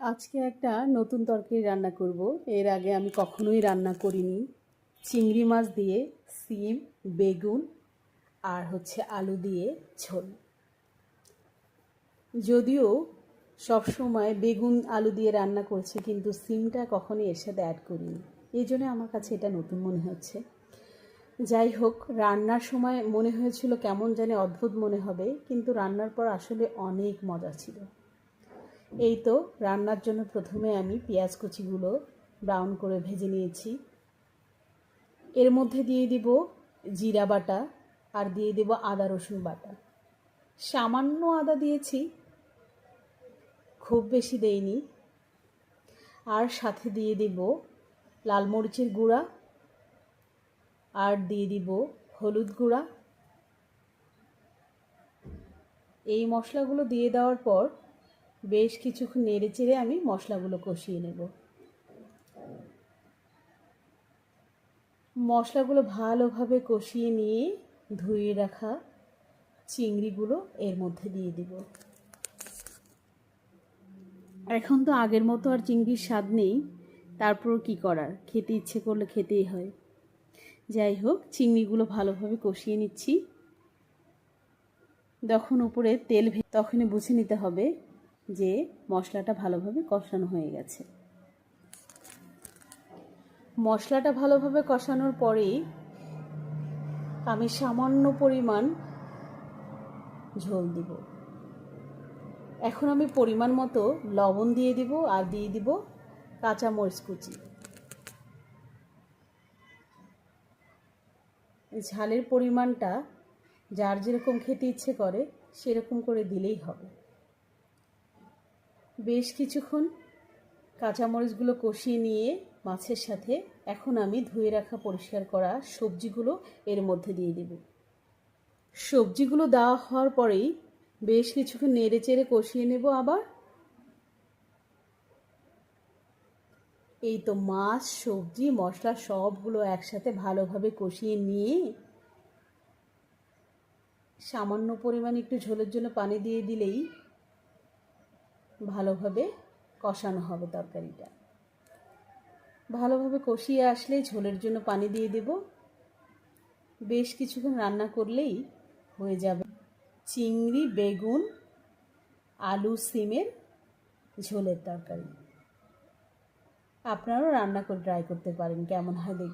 আজকে একটা নতুন তরকারি রান্না করব। এর আগে আমি কখনোই রান্না করিনি। চিংড়ি মাছ দিয়ে সিম, বেগুন আর আলু দিয়ে ঝোল। যদিও সব সময় বেগুন আলু দিয়ে রান্না করছি, কিন্তু সিমটা কখনোই এর সাথে অ্যাড করিনি। এই জন্য আমার কাছে এটা নতুন মনে হচ্ছে। যাই হোক, রান্নার সময় মনে হয়েছিল কেমন জানি অদ্ভুত মনে হবে, কিন্তু রান্নার পর আসলে অনেক মজা ছিল। এই তো রান্নার জন্য প্রথমে আমি পেঁয়াজ কুচিগুলো ব্রাউন করে ভেজে নিয়েছি। এর মধ্যে দিয়ে দিব জিরা বাটা আর দিয়ে দেব আদা রসুন বাটা। সামান্য আদা দিয়েছি, খুব বেশি দেইনি। আর সাথে দিয়ে দিব লাল মরিচের গুঁড়া আর দিয়ে দিব হলুদ গুঁড়া। এই মশলাগুলো দিয়ে দেওয়ার পর বেশ কিছুক্ষণ নেড়ে চেড়ে আমি মশলাগুলো কষিয়ে নেব। মশলাগুলো ভালোভাবে কষিয়ে নিয়ে ধুয়ে রাখা চিংড়িগুলো এর মধ্যে দিয়ে দিব। এখন তো আগের মতো আর চিংড়ির স্বাদ নেই, তারপর কি করার, খেতে ইচ্ছে করলে খেতেই হয়। যাই হোক, চিংড়িগুলো ভালোভাবে কষিয়ে নিচ্ছি। যখন উপরে তেল তখনই বুঝে নিতে হবে যে মশলাটা ভালোভাবে কষানো হয়ে গেছে। মশলাটা ভালোভাবে কষানোর পরেই আমি সামান্য পরিমাণ ঝোল দিব। এখন আমি পরিমাণ মতো লবণ দিয়ে দিব আর দিয়ে দিব কাঁচা মরিচ কুচি। ঝালের পরিমাণটা যার যেরকম খেতে ইচ্ছে করে সেরকম করে দিলেই হবে। বেশ কিছুক্ষণ কাঁচামরিচগুলো কষিয়ে নিয়ে মাছের সাথে এখন আমি ধুয়ে রাখা পরিষ্কার করা সবজিগুলো এর মধ্যে দিয়ে দেব। সবজিগুলো দেওয়া হওয়ার পরেই বেশ কিছুক্ষণ নেড়ে চেড়ে কষিয়ে নেব আবার। এই তো মাছ, সবজি, মশলা সবগুলো একসাথে ভালোভাবে কষিয়ে নিয়ে সামান্য পরিমাণ একটু ঝোলের জন্য পানি দিয়ে দিলেই ভালোভাবে কষানো হবে তরকারিটা। ভালোভাবে কষিয়ে আসলেই ঝোলের জন্য পানি দিয়ে দেব। বেশ কিছুক্ষণ রান্না করলেই হয়ে যাবে চিংড়ি, বেগুন, আলু, সিমের ঝোলের তরকারি। আপনারাও রান্না করে ট্রাই করতে পারেন, কেমন হয় দেখবেন।